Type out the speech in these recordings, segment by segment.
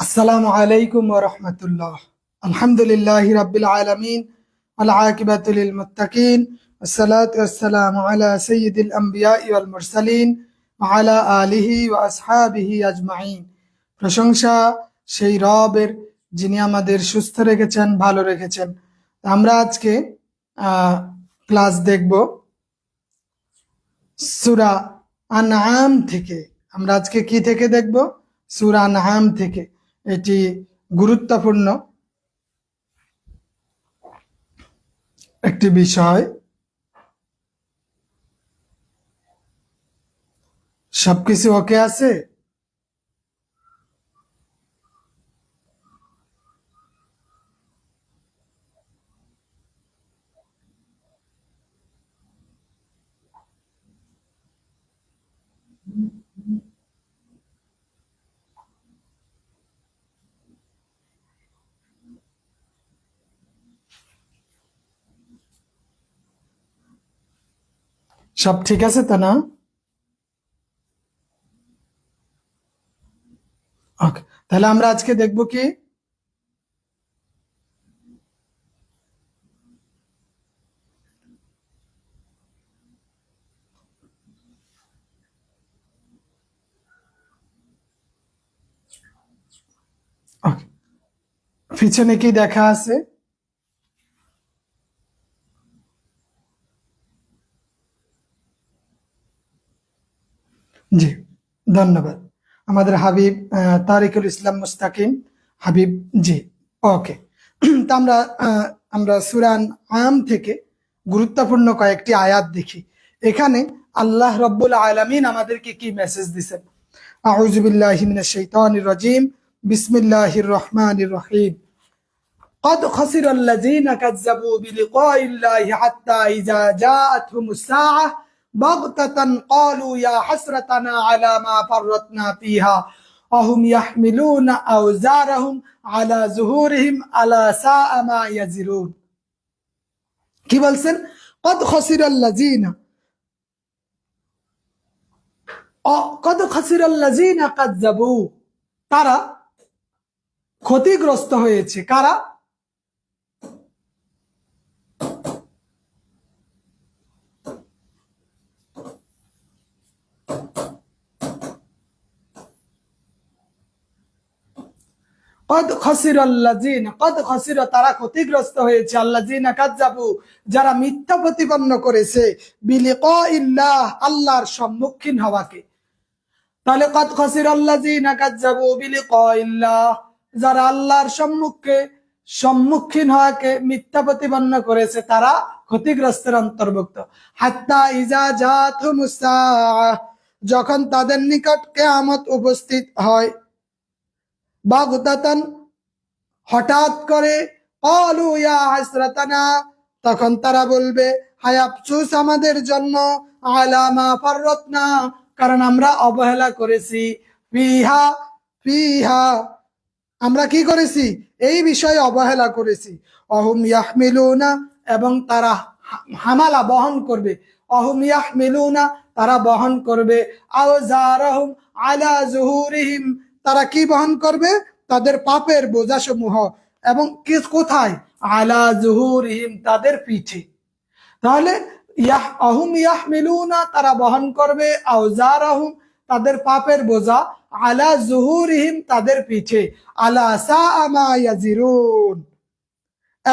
আসসালামু আলাইকুম ওয়া রাহমাতুল্লাহ। আলহামদুলিল্লাহি রাব্বিল আলামিন ওয়াল আকিবাতু লিল মুত্তাকিন ওয়াসসালাতু ওয়াসসালামু আলা সাইয়্যিদিল আমবিয়াই ওয়াল মুরসালিন ওয়া আলা আলিহি ওয়া আসহাবিহি আজমাইন। প্রশংসা সেই রবের, যিনি আমাদের সুস্থ রেখেছেন, ভালো রেখেছেন। আমরা আজকে ক্লাস দেখব সূরা আনআম থেকে। আমরা আজকে কি থেকে দেখব? সূরা আনআম থেকে। এটি গুরুত্বপূর্ণ একটি বিষয়। সবকিছু ওকে আছে? সব ঠিক আছে তো না? ওকে, তাহলে আমরা আজকে দেখব কি? ওকে, পিছনে কি দেখা আছে? জি, ধন্যবাদ। আমাদের হাবিব তারিকুল ইসলাম মুস্তাকিম হাবিব। জি, ওকে। তা আমরা সূরা আনআম থেকে গুরুত্বপূর্ণ কয়েকটি আয়াত দেখি। এখানে আল্লাহ রব্বুল আলামিন আমাদেরকে কি মেসেজ দিয়েছেন? আউযু বিল্লাহি মিনাশ শাইতানির রাজিম। বিসমিল্লাহির রহমানির রহিম। قد خسر الذين كذبوا بلقاء الله حتى إذا جاءتهم الساعة بغتة قالوا يا حسرتنا على ما فرطنا فيها وهم يحملون أوزارهم على ظهورهم ألا ساء ما يزرون। কি বলছেন? قد خسر الذين قد خسر الذين كذبوا, তারা ক্ষতিগ্রস্ত হয়েছে। কারা? তারা ক্ষতিগ্রস্ত হয়েছে আল্লাযীনা কাযযাবু, যারা মিথ্যা প্রতিপন্ন করেছে বিলিকাইল্লাহ, আল্লাহর সম্মুখীন হওয়াকে। তাহলে কদ খাসিরাল্লাযীনা কাযযাবু বিলিকাইল্লাহ, যারা আল্লাহর সম্মুখীন হওয়াকে মিথ্যা প্রতিপন্ন করেছে, তারা ক্ষতিগ্রস্তের অন্তর্ভুক্ত। হাত্তা ইজা জাতুহুমুস সাআহ, যখন তাদের নিকট কিয়ামত উপস্থিত হয়, বাগতাতান, হঠাৎ করে, ক্বালু ইয়া হাসরাতানা, তখন তারা বলবে হায় আফসোস আমাদের জন্য, আলা মা ফাররাতনা, কারণ আমরা অবহেলা করেছি, ফিহা ফিহা, আমরা কি করেছি? এই বিষয়ে অবহেলা করেছি। অহুম ইয়াহমিলুনা, এবং তারা হামালা বহন করবে। অহুম ইয়াহমিলুনা, তারা বহন করবে। আওজারহুম আলা জুহুরিহিম, তারা কি বহন করবে? তাদের পাপের বোঝাসমূহ। এবং কোথায়? আলা জুহুরিহিম, তাদের পিঠে। তাহলে অহুম ইয়াহমিলুনা, তারা বহন করবে। আওজারহুম, তাদের পাপের বোঝা। আলা জুহুরিহিম, তাদের পিঠে। আলা সাআ মা ইয়াজিরুন,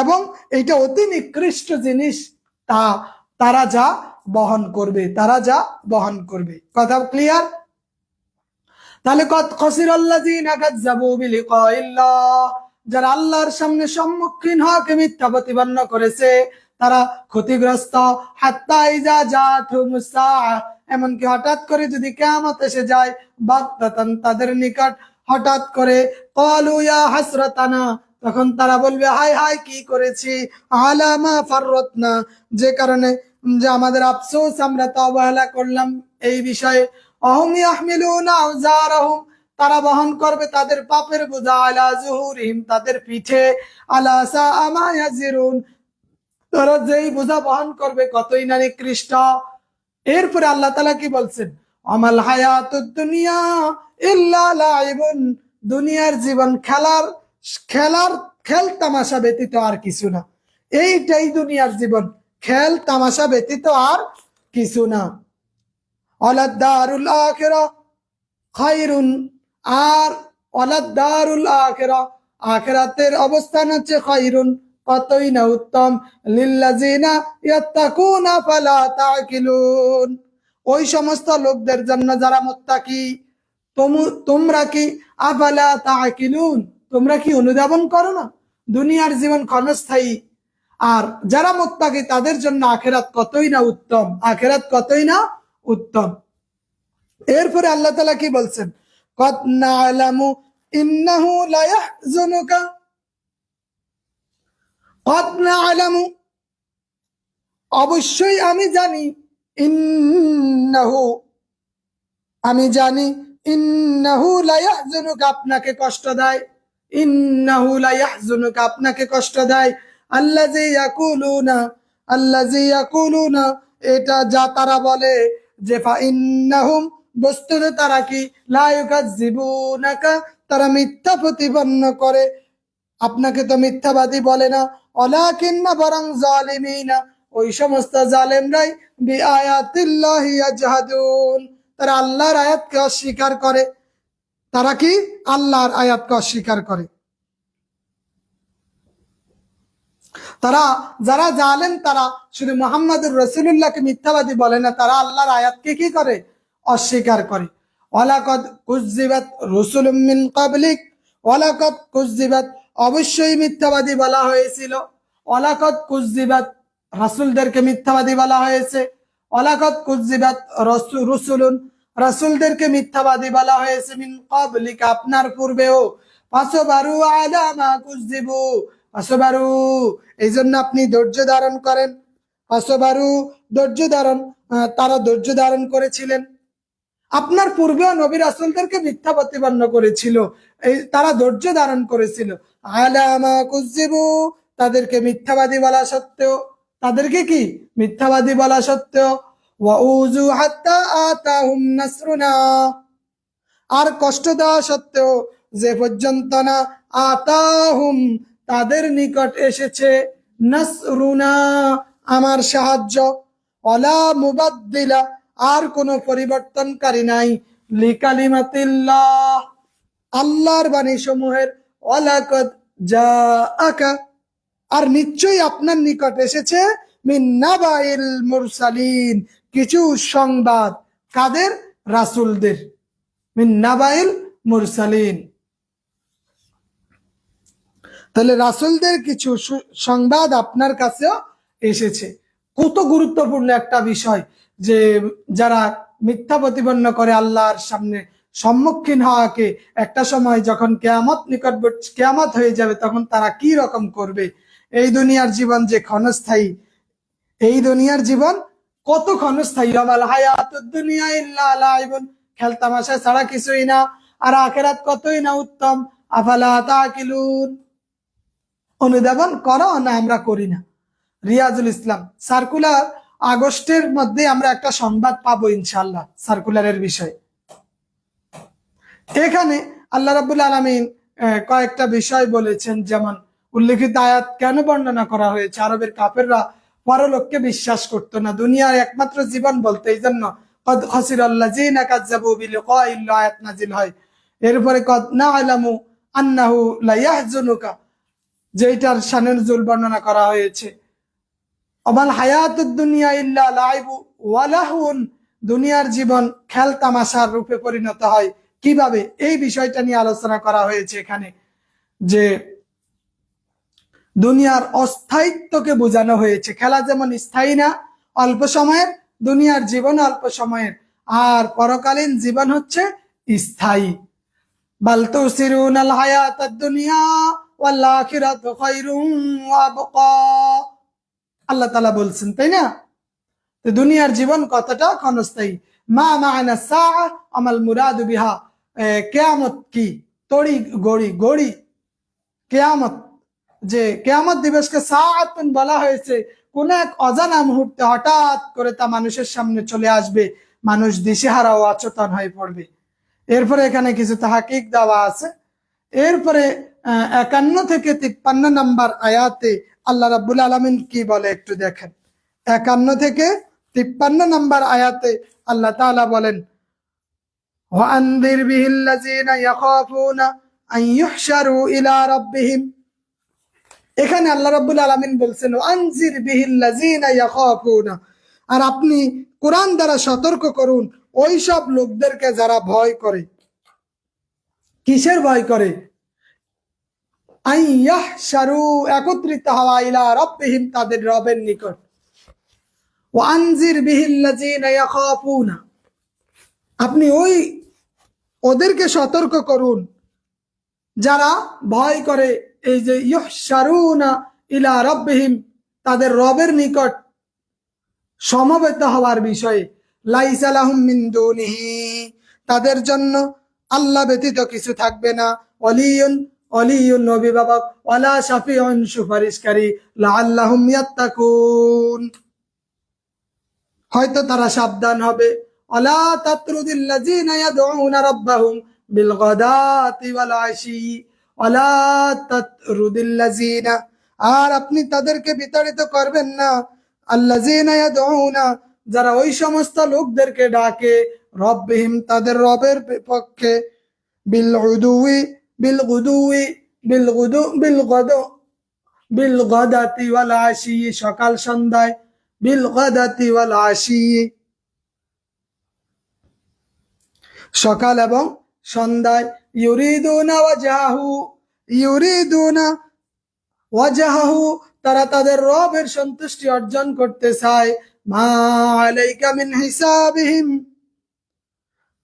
এবং এটা অতি নিকৃষ্ট জিনিস তা তারা যা বহন করবে, তারা যা বহন করবে। কথা ক্লিয়ার? তাহলে কদ খাসিরাল্লাযীনা কাযযাবু বিলিকাইল্লাহ, যারা আল্লাহর সামনে সম্মুখীন হওয়াকে মিথ্যা প্রতিপন্ন করেছে, তারা ক্ষতিগ্রস্ত। হাত্তা ইজা জাতুহুমুস সাআহ, এমনকি হঠাৎ করে যদি কিয়ামত এসে যায়, বাগতাতান, তাদের নিকট হঠাৎ করে, ক্বালু ইয়া হাসরাতানা, তখন তারা বলবে হায় হায় কি করেছি, আলা মা ফাররাতনা, যে কারণে, যে আমাদের আফসোস, আমরা তো অবহেলা করলাম এই বিষয়ে। অহুম ইয়াহমিলুনা আওজারহুম, তারা বহন করবে তাদের পাপের বোঝা। আলা জুহুরিহিম, তাদের পিঠে। আলা সাআ মা ইয়াজিরুন, তারা যেই বোঝা বহন করবে কতই না নিকৃষ্ট। এরপরে আল্লাহ তাআলা কি বলছেন? আমাল হায়াতুদ দুনিয়া ইল্লা লাইবুন, দুনিয়ার জীবন খেলার খেলার খেল তামাশা ব্যতীত আর কিছু না। এইটাই দুনিয়ার জীবন, খেল তামাশা ব্যতীত আর কিছু না। ওয়ালাদ-দারুল আখিরা খায়রুন, আর ওয়ালাদ-দারুল আখিরা, আখিরাতের অবস্থান হচ্ছে খায়রুন, কতই না উত্তম, লিল্লাযিনা ইয়াত্তাকুনা ফালা তাকিলুন, ওই সমস্ত লোকদের জন্য যারা মুত্তাকি। তোমরা কি আফালা তাকিলুন, তোমরা কি অনুধাবন করো না? দুনিয়ার জীবন ক্ষণস্থায়ী, আর যারা মুত্তাকি তাদের জন্য আখিরাত কতই না উত্তম, আখিরাত কতই না উত্তম। এরপরে আল্লাহ তাআলা কি বলছেন? কদ না'লামু ইন্নাহু লা ইয়াহজুনুকা, কদ না'লামু, অবশ্যই আমি জানি, ইন্নাহু, আমি জানি, ইন্নাহু লা ইয়াহজুনুকা, আপনাকে কষ্ট দেয়, ইন্নাহু লা ইয়াহজুনুকা, আপনাকে কষ্ট দেয়, আল্লাযী ইয়াকুলুনা, আল্লাযী ইয়াকুলুনা, এটা যা তারা বলে, যে ফা ইন্নাহুম, বস্তুত তারা কি, লা ইউকাযযিবুনাকা, তারা মিথ্যা প্রতিপন্ন করে, আপনাকে তো মিথ্যাবাদী বলে না, ওয়ালাকিন্না, বরং জালিমিনা, ওই সমস্ত জালেমরাই বিআয়াতিল্লাহি ইয়াজহাদুন, তারা আল্লাহর আয়াতকে অস্বীকার করে। তারা কি আল্লাহর আয়াতকে অস্বীকার করে। তারা যারা জালেম, তারা শুধু মুহাম্মদুর রাসূলুল্লাহকে মিথ্যাবাদী বলে না, তারা আল্লাহর আয়াতকে কি করে, অস্বীকার করে। ওয়ালাকাদ কুযযিবাত রুসুলুম মিন ক্বাবলিক, ওয়ালাকাদ কুযযিবাত, অবশ্যই মিথ্যাবাদী বলা হয়েছিল, ওয়ালাকাদ কুযযিবাত, রাসূলদেরকে মিথ্যাবাদী বলা হয়েছে, ওয়ালাকাদ কুযযিবাত রুসুলুন, রাসূলদেরকে মিথ্যাবাদী বলা হয়েছে, মিন ক্বাবলিক, আপনার পূর্বেও, ফাসবারু আলা মা কুযযিবু, ফাসবারু, এই জন্য আপনি ধৈর্য ধারণ করেন, ফাসবারু, ধৈর্য ধারণ, তারা ধৈর্য ধারণ করেছিলেন। আপনার পূর্বেও নবী রাসূলদেরকে মিথ্যা প্রতিপন্ন করেছিল, এই তারা ধৈর্য ধারণ করেছিল, আলা মা কুযযিবু, তাদেরকে মিথ্যাবাদী বলা সত্ত্বেও, তাদেরকে কি মিথ্যাবাদী বলা সত্ত্বেও, ওয়া উযু হাত্তা আতাহুম নাসরুনা, আর কষ্ট দেওয়া সত্ত্বেও, যে পর্যন্ত না আতাহুম, তাদের নিকট এসেছে, নাসরুনা, আমার সাহায্য, ওয়ালা মুবাদদিলা, আর কোনো পরিবর্তনকারী নাই, লিকালিমাতিল্লাহ, আল্লাহর বাণী সমূহের, ওয়ালাকাদ জাআকা, আর নিশ্চয়ই আপনার নিকট এসেছে, মিন নাবাইল মুরসালিন, কিছু সংবাদ, কাদের? রাসূলদের, মিন নাবাইল মুরসালিন, তাহলে রাসূলদের কিছু সংবাদ আপনার কাছেও এসেছে। কত গুরুত্বপূর্ণ একটা বিষয়, যে যারা মিথ্যা প্রতিপন্ন করে আল্লাহর সামনে সম্মুখীন হওয়াকে, একটা সময় যখন কিয়ামত কিয়ামত হয়ে যাবে, তখন তারা কি রকম করবে। এই দুনিয়ার জীবন যে ক্ষণস্থায়ী, এই দুনিয়ার জীবন কত ক্ষণস্থায়ী, ওয়ামাল হায়াতুদ দুনিয়া ইল্লা লাইবুন, খেলতামাশা ছাড়া কিছুই না, আর আখিরাত কতই না উত্তম, আফালা তাকিলুন, অনুধাবন করো না, আমরা করি না। রিয়াজুল ইসলাম সার্কুলার, আগস্টের মধ্যে আমরা একটা সংবাদ পাবো ইনশাআল্লাহ সার্কুলারের বিষয়ে। এখানে আল্লাহ রাব্বুল আলামিন কয়েকটা বিষয় বলেছেন, যেমন উল্লেখিত আয়াত কেন বর্ণনা করা হয়েছে, আরবের কাফেররা পরলোককে বিশ্বাস করতো না, দুনিয়ার একমাত্র জীবন বলতে, এই জন্য কদ খাসিরাল্লাযিনা কাযযাবু বিলিকাইল আয়াত নাজিল হয়। এরপরে কদ না'লামু আন্নাহু লা ইয়াহজুনুকা, যেটার শানে নুজুল বর্ণনা করা হয়েছে, ওয়ামাল হায়াতুদ দুনিয়া ইল্লা লাইবু ওয়া লাহউন, দুনিয়ার জীবন খেল তামাশার রূপে পরিণত হয় কিভাবে, এই বিষয়টা নিয়ে আলোচনা করা হয়েছে এখানে, যে দুনিয়ার অস্থায়িত্বকে বোঝানো হয়েছে। খেলা যেমন স্থায়ী না, অল্প সময়ের, দুনিয়ার জীবন অল্প সময়ের, আর পরকালীন জীবন হচ্ছে স্থায়ী। বাল তুসিরুনাল হায়াতাদ দুনিয়া ওয়াল আখিরাতু খায়রুম ওয়া আবকা, আল্লাহ তাআলা বলছেন, তাই না? তো দুনিয়ার জীবন কতটা ক্ষণস্থায়ী। মা মা'না সাআ আমাল মুরাদু বিহা, কিয়ামত কি, তড়ি গড়ি, গড়ি কিয়ামত, যে কিয়ামত দিবসকে সাআতুন বলা হয়েছে, কোন এক অজানা মুহূর্তে হঠাৎ করে তা মানুষের সামনে চলে আসবে, মানুষ দিশেহারা ও অচেতন হয়ে পড়বে। এরপরে এখানে কিছু তাহকিক দেওয়া আছে, এরপরে 51 থেকে 53 নম্বর আয়াতে আল্লাহ রাব্বুল আলামিন কি বলে একটু দেখেন। 51 থেকে 53 নম্বর আয়াতে আল্লাহ তাআলা বলেন, ওয়ানযির বিহিল্লাযীনা ইয়াখাফুনা আন ইউহশারু ইলা রাব্বিহিম। এখানে আল্লাহ রাব্বুল আলামিন বলছেন ওয়ানযির বিহিল্লাযীনা ইয়াখাফুনা, আর আপনি কোরআন দ্বারা সতর্ক করুন ওই সব লোকদেরকে যারা ভয় করে। কিসের ভয় করে? আন ইয়াহশারু, একত্রিত হওয়া, ইলা রাব্বিহিম, তাদের রবের নিকট। ওয়ানযির বিহিল্লাযীনা ইয়াখাফুনা, আপনি ওদেরকে সতর্ক করুন যারা ভয় করে এই যে ইউহশারুনা ইলা রাব্বিহিম, তাদের রবের নিকট সমবেত হওয়ার বিষয়ে। লাইসা লাহুম মিন দুনিহি, তাদের জন্য আল্লাহ ব্যতীত কিছু থাকবে না। ওয়ালিয়ুন অভিভাবক, ওয়ালা শাফিউন সুপারিশকারী, লাআল্লাহুম ইয়াত্তাকুন, হয়তো তারা সাবধান হবে। ওয়ালা তাতরুদিল্লাযীনা ইয়াদউনা রাব্বাহুম বিল গাদাতি ওয়াল আশি, ওয়ালা তাতরুদিল্লাযীনা, আর আপনি তাদেরকে বিতাড়িত করবেন না। আল্লাযীনা ইয়াদউনা, যারা ওই সমস্ত লোকদেরকে ডাকে, রব্বিহিম, তাদের রবের পক্ষে, বিল গুদুই বিল গুদুই বিল গুদু বিল গদ বিল গাদাতি ওয়াল আশি, সকাল সন্ধ্যায়, বিল গাদাতি ওয়াল আশি, সকাল এবং সন্ধ্যায়। ইউরিদুনা ওয়াজহাহু, তারা তাদের রবের সন্তুষ্টি অর্জন করতে চায়। মা আলাইকা মিন হিসাবিহিম,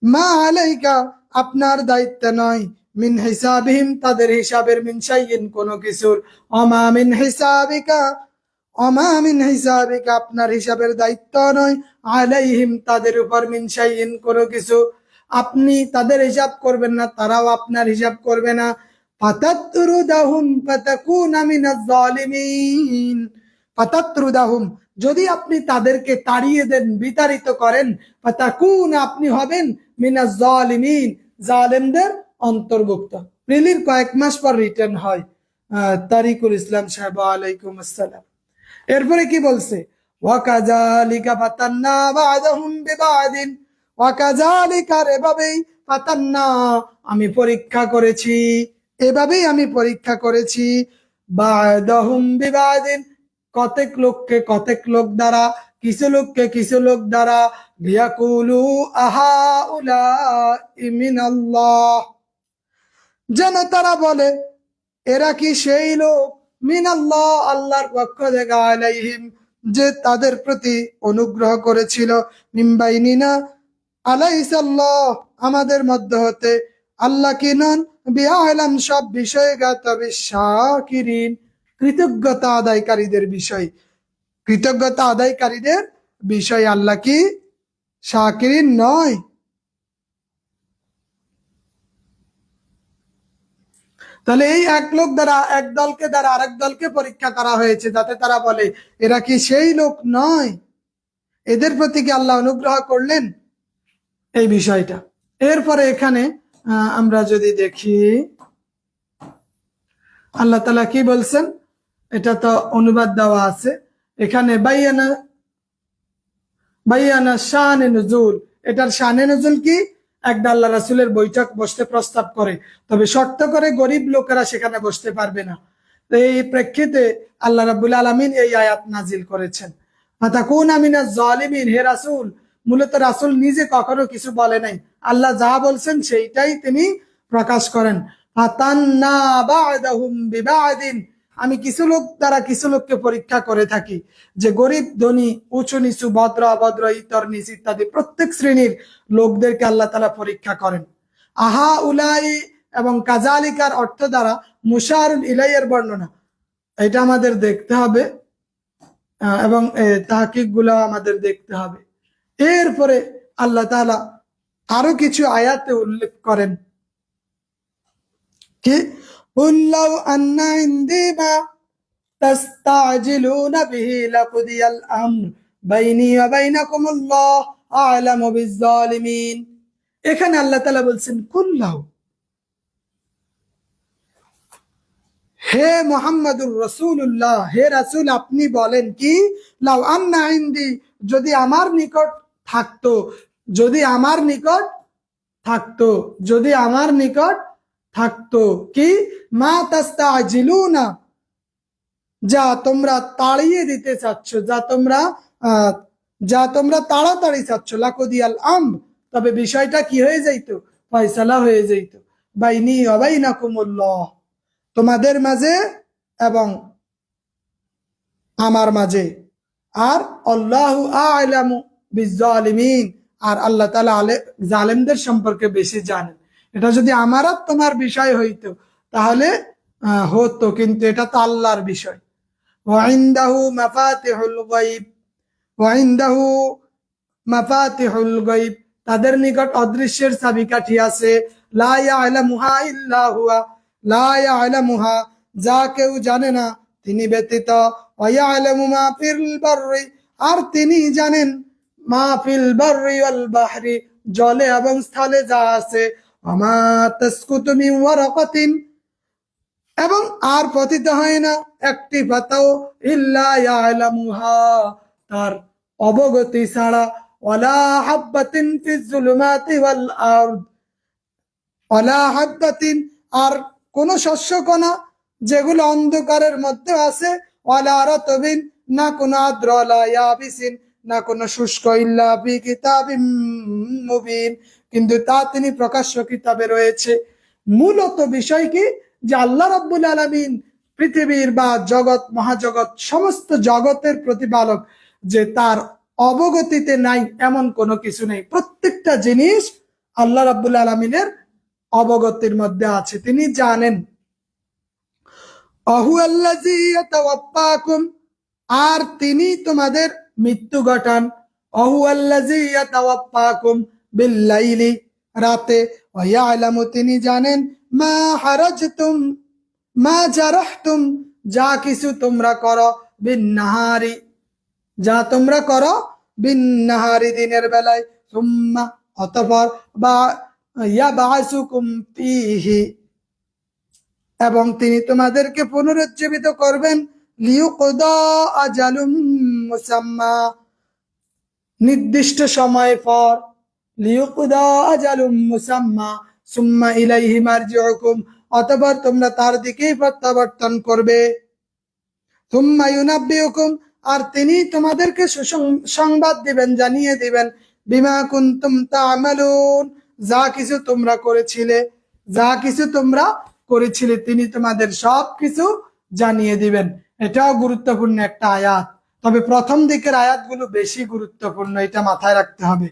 মা আলাইকা, আপনার দায়িত্ব নয়, মিন হিসাবিহিম, তাদের হিসাবের, মিন শাইইন, কোনো কিছুর, ওমা মিন হিসাবিকা, ওমা মিন হিসাবিকা, আপনার হিসাবের দায়িত্ব নয়, আলাইহিম, তাদের উপর, মিন শাইইন, কোনো কিছু। আপনি তাদের হিসাব করবেন না, তারাও আপনার হিসাব করবে না। ফাতাতরুদাহুম ফাতাকুনা মিনাজ জালিমিন, ফাতাতরুদাহুম, যদি আপনি তাদেরকে তাড়িয়ে দেন, বিতাড়িত করেন, ফাতাকুনা, আপনি হবেন, মিনাজ জালিমিন, জালেমদের অন্তর্ভুক্ত। প্রিলির কয়েক মাস পর রিটার্ন হয় তারিকুল ইসলাম সাহেব, আলাইকুম আসসালাম। এরপরে কি বলছে? ওয়াকাযালিকা ফাতান্না বা'দাহুম বিবা'দিন, ওয়াকাযালিকা, এভাবেই, ফাতান্না, আমি পরীক্ষা করেছি, এভাবেই আমি পরীক্ষা করেছি, বা'দাহুম বিবা'দিন, কতেক লোককে কতেক লোক দ্বারা, কিছু লোককে কিছু লোক দ্বারা, লিয়াকুলু আহাউলাই মিনাল্লাহ, যেন তারা বলে এরা কি সেই লোক, মিনাল্লাহ, আল্লাহর পক্ষ থেকে, আলাইহিম, যে তাদের প্রতি অনুগ্রহ করেছিল, মিন বাইনিনা, আলাইসাল্লাহ, আমাদের মধ্য হতে, আল্লাহ কি নন, বিআলাম, সব বিষয়ে জ্ঞাত, বিশাকিরিন, কৃতজ্ঞতা আদায়কারীদের বিষয়, কৃতজ্ঞতা আদায়কারীদের বিষয় আল্লাহ কি শাকিরিন নয়? তাহলে এই এক লোক দ্বারা, এক দলকে দ্বারা আরেক দলকে পরীক্ষা করা হয়েছে, যাতে তারা বলে এরা কি সেই লোক নয়, এদের প্রতি কি আল্লাহ অনুগ্রহ করলেন, এই বিষয়টা। এরপরে এখানে আমরা যদি দেখি আল্লাহ তাআলা কি বলছেন, এটা তো অনুবাদ দেওয়া আছে এখানে, বাইয়ানা শানে নুজুল, এটার শানে নুজুল কি, একটা আল্লাহ রাসূলের বৈঠক বসতে প্রস্তাব করে, তবে শর্ত করে গরিব লোকেরা সেখানে বসতে পারবে না। তো এই প্রেক্ষিতে আল্লাহ রাব্বুল আলামিন এই আয়াত নাজিল করেছেন। ফাতাকুনা মিনাজ জালিমিন, হে রাসূল, মূলত রাসূল নিজে কখনো কিছু বলে নাই, আল্লাহ যা বলছেন সেইটাই তিনি প্রকাশ করেন। ফাতান্না বা'দাহুম বিবা'দিন, আমি কিছু লোক দ্বারা কিছু লোককে পরীক্ষা করে থাকি, যে গরিব, ধনী, উঁচু নিচু, ভদ্র অভদ্র, ইতর নিচ ইত্যাদি প্রত্যেক শ্রেণীর লোকদেরকে আল্লাহ তাআলা পরীক্ষা করেন। আহা উলাই এবং কাজালিকার অর্থ দ্বারা মুশারুল ইলাইয়ের বর্ণনা, এটা আমাদের দেখতে হবে এবং তাহকিক গুলো আমাদের দেখতে হবে। এরপরে আল্লাহ তাআলা আরো কিছু আয়াতে উল্লেখ করেন কি, উল্লাউ আন্না ইনদি মা তাস্তাজিলুনা বিহি লাকুদিয়াল আমর বাইনি ওয়া বাইনাকুমুল্লাহ আ'লামু বিজ-জালিমিন। এখানে আল্লাহ তাআলা বলছেন কুল্লাউ, হে মুহাম্মাদুর রাসূলুল্লাহ, হে রাসূল, আপনি বলেন কি, লাউ আন্না ইনদি, যদি আমার নিকট থাকতো, যদি আমার নিকট থাকতো, যদি আমার নিকট থাকতো কি, মা তাস্তাজিলুনা, যা তোমরা তাড়িয়ে দিতে চাচ্ছ, যা তোমরা তাড়াতাড়ি চাচ্ছ, লাকুদিয়াল তবে বিষয়টা কি হয়ে যাইতো, ফয়সালা হয়ে যাইত, বাইনি ওয়া বাইনাকুমুল্লাহ, তোমাদের মাঝে এবং আমার মাঝে, আর আল্লাহু আ'লামু বিজ্জালিমিন, আর আল্লাহ তাআলা জালেমদের সম্পর্কে বেশি জানেন। এটা যদি আমার আর তোমার বিষয় হইতো তাহলে হতো, কিন্তু এটা তো আল্লাহর বিষয়। ওয়াইনদাহু মাফাতিহুল গায়ব, ওয়াইনদাহু মাফাতিহুল গায়ব, তাদের নিকট অদৃশ্যের চাবিকাঠি আছে, লা ইয়ালামুহা ইল্লা হুয়া, লা ইয়ালামুহা, যা কেউ জানে না তিনি ব্যতীত, ওয়া ইয়ালামু মা ফিল বাররি, আর তিনি জানেন মা ফিল বাররি ওয়াল বাহরি, জলে এবং স্থলে যা আছে, ওয়া মা তাসকুতু মিন ওয়ারাকাতিন, এবং আর পতিত হয় না একটি পাতাও, ইল্লা ইয়ালামুহা, তার অবগতি ছাড়া, ওয়ালা হাব্বাতিন ফিজ জুলুমাতি ওয়াল আরদ, ওয়ালা হাব্বাতিন, আর কোন শস্যকণা যেগুলো অন্ধকারের মধ্যে আছে, ওয়ালা রাতবিন, না কোন আর্দ্র, ওয়ালা ইয়াবিসিন, না কোন শুষ্ক, ইল্লা ফি কিতাবিম মুবিন, কিন্তু তা তিনি প্রকাশ্য কিতাবে রয়েছে। মূলত বিষয় কি, যে আল্লাহ রাব্বুল আলামিন পৃথিবীর বা জগৎ মহাজগৎ সমস্ত জগতের প্রতিপালক, যে তার অবগতিতে নাই এমন কোনো কিছু নেই, প্রত্যেকটা জিনিস আল্লাহ রাব্বুল আলামিনের অবগতির মধ্যে আছে, তিনি জানেন। আহুয়াল্লাযী ইয়াতাওয়াফাকুম, আর তিনি তোমাদের মৃত্যু ঘটান, আহুয়াল্লাযী ইয়াতাওয়াফাকুম বিল্লাইলি, রাতে, ওয়া ইয়ালামু, তিনি জানেন, মা হারাজতুম, মা জারাহতুম, যা কিছু তোমরা করো, বিন্নাহারি, যা তোমরা করো, বিন্নাহারি, দিনের বেলায়, সুম্মা, অতঃপর, বা ইয়াবাসুকুম ফীহি, এবং তিনি তোমাদেরকে পুনরুজ্জীবিত করবেন, লিয়ুকদা আজালুম মুসাম্মা, নির্দিষ্ট সময় পর, লিয়ুকদা আজালুম মুসাম্মা সুম্মা ইলাইহি মারজিউকুম, অতঃপর তোমরা তার দিকেই প্রত্যাবর্তন করবে, সুম্মা ইউনাব্বিউকুম, আর তিনি তোমাদেরকে সুসংবাদ দিবেন, জানিয়ে দিবেন, বিমা কুনতুম তা'মালুন, যা কিছু তোমরা করেছিলে, যা কিছু তোমরা করেছিলে, তিনি তোমাদের সব কিছু জানিয়ে দিবেন। এটাও গুরুত্বপূর্ণ একটা আয়াত, তবে প্রথম দিকের আয়াতগুলো বেশি গুরুত্বপূর্ণ, এটা মাথায় রাখতে হবে।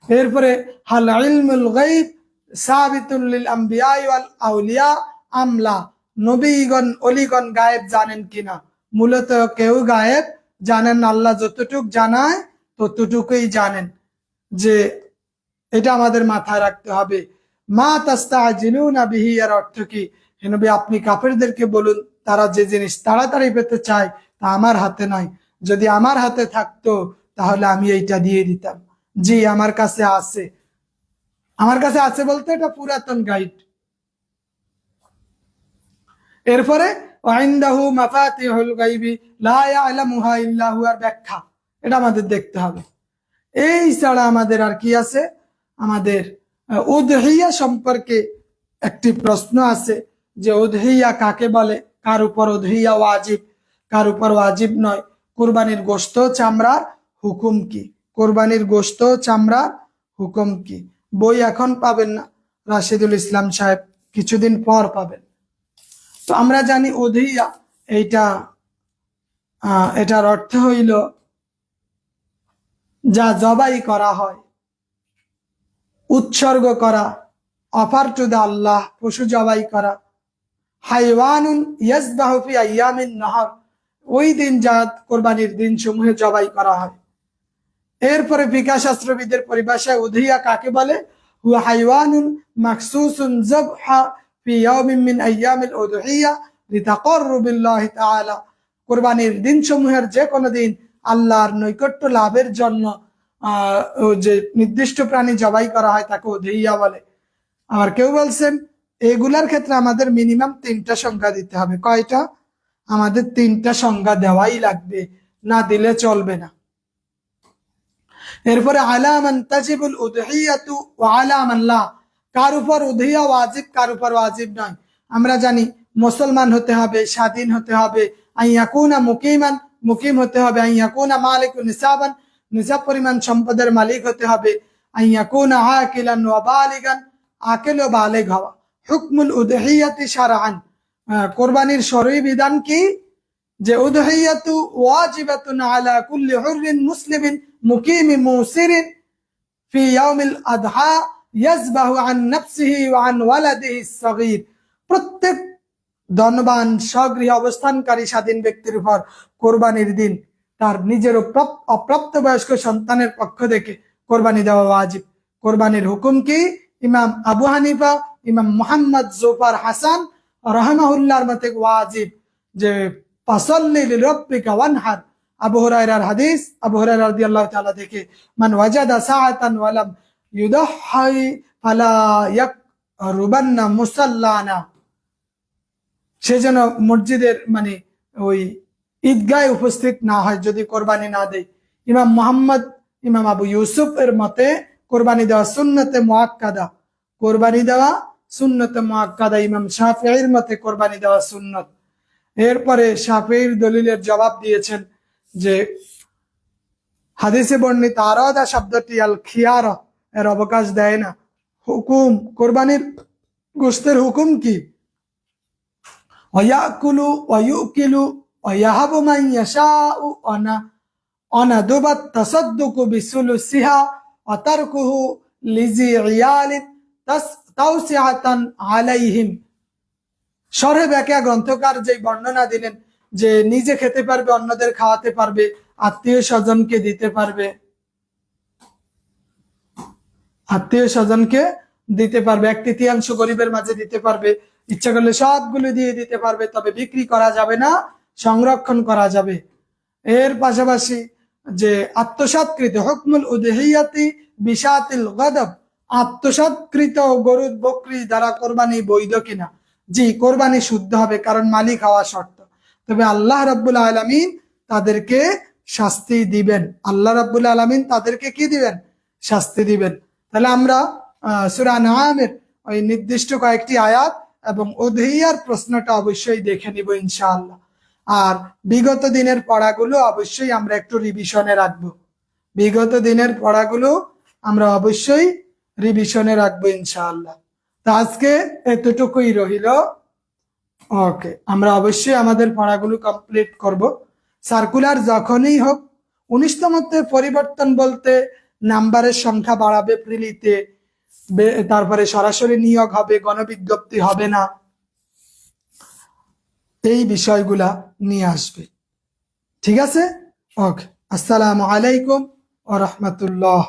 এরপরে, হাল ইলমুল গায়ব সাবিতুল লিল আমবিয়া ওয়াল আউলিয়া আমলা, নবীগণ ওলিগণ গায়েব জানেন কিনা, মূলত কেউ গায়েব জানেন না, আল্লাহ যতটুক জানায় ততটুকুই জানেন, যে এটা আমাদের মাথায় রাখতে হবে। মা তাস্তাজিলুনা বিহি, এর অর্থ কি, হে নবী আপনি কাফেরদেরকে বলুন, তারা যে জিনিস তাড়াতাড়ি পেতে চায় তা আমার হাতে নাই, যদি আমার হাতে থাকতো তাহলে আমি এইটা দিয়ে দিতাম, জি আমার কাছে আছে, আমার কাছে আছে বলতে এটা পুরাতন গাইড। এরপরে, ওয়াইনদাহু মাফাতিহুল গায়বি লা ইয়ালামুহা ইল্লা হু, আর ব্যাখ্যা, এটা আমাদের দেখতে হবে। এই ছাড়া আমাদের আর কি আছে, আমাদের উদহিয়া সম্পর্কে একটি প্রশ্ন আছে, যে উদহিয়া কাকে বলে, কার উপর উদহিয়া ওয়াজিব, কার উপর ওয়াজিব নয়, কুরবানির গোশত চামড়ার হুকুম কি, কুরবানির গোশত চামড়ার হুকুম কি। বই এখন পাবেন না, রাশিদুল ইসলাম সাহেব কিছুদিন পর পাবেন। তো আমরা জানি উদহিয়া, এটার অর্থ হইল যা জবাই করা হয়, উৎসর্গ করা, অফার টু দা আল্লাহ, পশু জবাই করা। হাইওয়ানুন ইয়াজবাহু ফি আইয়ামিন নাহর, ওই দিন যা কোরবানির দিন সমূহে জবাই করা হয়। এরপরে ফিকাহ শাস্ত্রবিদের পরিভাষায় উদহিয়া কাকে বলে, হুয়া হাইওয়ানুন মাখসুসুন যাবহা ফি ইয়াউমিন মিন আইয়ামিল উদহিয়া লিতাকাররুবিল্লাহি তাআলা, কোরবানির দিন সমূহের যে কোনো দিন আল্লাহর নৈকট্য লাভের জন্য যে নির্দিষ্ট প্রাণী জবাই করা হয় তাকে উদহিয়া বলে। আবার কেউ বলছেন এগুলার ক্ষেত্রে আমাদের মিনিমাম 3টা সংখ্যা দিতে হবে। কয়টা? আমাদের 3টা সংখ্যা দেওয়াই লাগবে, না দিলে চলবে না। এরপরে আলা মান তাজিবুল উদহিয়াতু ওয়া আলা মান লা, কার উপর উদহিয়া ওয়াজিব, কার উপর ওয়াজিব নয়। আমরা জানি মুসলমান হতে হবে, স্বাধীন হতে হবে, আইয়াকুনা মুকিমান, মুকিম হতে হবে, আইয়াকুনা মালিকুন নিসাবান, নিসাব পরিমাণ সম্পদের মালিক হতে হবে, আইয়াকুনা আকিলান ওয়া বালিগান, আকিল ও বালিগ হওয়া। হুকমুল উদহিয়াতি শারআন, কোরবানির শরঈ বিধান কি? যে উদহিয়াতু ওয়াজিবাতুন আলা কুল্লি হুররিন মুসলিমিন মুকিমিন মুসিরিন ফি ইয়াউমিল আদহা ইয়াজবাহু আন নাফসিহি ওয়া আন ওয়ালাদিহি সগীর। প্রত্যেক ধনবান স্বগৃহে অবস্থানকারী স্বাধীন ব্যক্তির উপর কোরবানির দিন তার নিজের অপ্রাপ্তবয়স্ক সন্তানের পক্ষ থেকে কোরবানি দেওয়া ওয়াজিব। কোরবানির হুকুম কি? ইমাম আবু হানিফা, ইমাম মুহাম্মদ জুফার হাসান রাহিমাহুল্লাহর মতে ওয়াজিব, যে ফাসাল্লি লিরাব্বিকা ওয়ানহার। আবু হুরায়রার হাদিস, আবু হুরায়রা রাদিয়াল্লাহু তাআলা থেকে, মান ওয়াজাদা সাআতান ওয়া লাম ইউদাহি ফালা ইয়াকরুবান্না মুসাল্লানা, সে যেন মসজিদের মানে ওই ঈদগাহে উপস্থিত না হয় যদি কোরবানি না দেয়। ইমাম মুহাম্মদ, ইমাম আবু ইউসুফ এর মতে কোরবানি দেওয়া সুন্নতে মুআক্কাদা, কোরবানি দেওয়া সুন্নতে মুআক্কাদা। ইমাম শাফিঈর মতে কোরবানি দেওয়া সুন্নত। এরপরে শাফিঈর দলিলের জবাব দিয়েছেন যে হাদিসে বর্ণিত আরাদা শব্দটি আল খিয়ারা এর অবকাশ দেয় না। হুকুম, কোরবানির গোশতের হুকুম কি? ওয়ায়াকুলু ওয়ায়ুকিলু ওয়ায়াহাবু মান ইয়াশাউ অনাদুবাত তাসাদ্দুকু বিসুলুসিহা ওয়া তারকুহু লিজি ইয়ালিন তাওসিআতান আলাইহিম। শরহে ব্যাখ্যা গ্রন্থকার যে বর্ণনা দিলেন যে নিজে খেতে পারবে, অন্যদের খাওয়াতে পারবে, আত্মীয় স্বজনকে দিতে পারবে, আত্মীয় স্বজনকে দিতে পারবে, 1/3 গরিবের মাঝে দিতে পারবে, ইচ্ছা করলে সবগুলো দিয়ে দিতে পারবে, তবে বিক্রি করা যাবে না, সংরক্ষণ করা যাবে। এর পাশাপাশি যে আত্মসাৎকৃত হুকমুল উদহিয়াতি বিশাতিল গাদাব, আত্মসাৎকৃত গরু বকরি দ্বারা কোরবানি বৈধ কিনা? জি, কোরবানি শুদ্ধ হবে, কারণ মালিক হওয়া শর্ত। তবে আল্লাহ রাব্বুল আলামিন তাদেরকে শাস্তি দিবেন। আল্লাহ রাব্বুল আলামিন তাদেরকে কি দিবেন? শাস্তি দিবেন। তাহলে আমরা সূরা আনআমের ওই নির্দিষ্ট কয়েকটি আয়াত এবং উদহিয়ার প্রশ্নটা অবশ্যই দেখে নিব ইনশাআল্লাহ। আর বিগত দিনের পড়াগুলো অবশ্যই আমরা একটু রিভিশনে রাখবো। বিগত দিনের পড়াগুলো আমরা অবশ্যই রিভিশনে রাখবো ইনশাআল্লাহ। তো আজকে এতটুকুই রহিল। ওকে, আমরা অবশ্যই আমাদের পড়াগুলো কমপ্লিট করব। সার্কুলার যখনই হোক, 19তমতে পরিবর্তন বলতে নাম্বারের সংখ্যা বাড়াবে প্রিলিতে, তারপরে সরাসরি নিয়োগ হবে, গণবিজ্ঞপ্তি হবে না, এই বিষয়গুলা নিয়ে আসবে। ঠিক আছে? ওকে, আসসালামু আলাইকুম ওয়া রাহমাতুল্লাহ।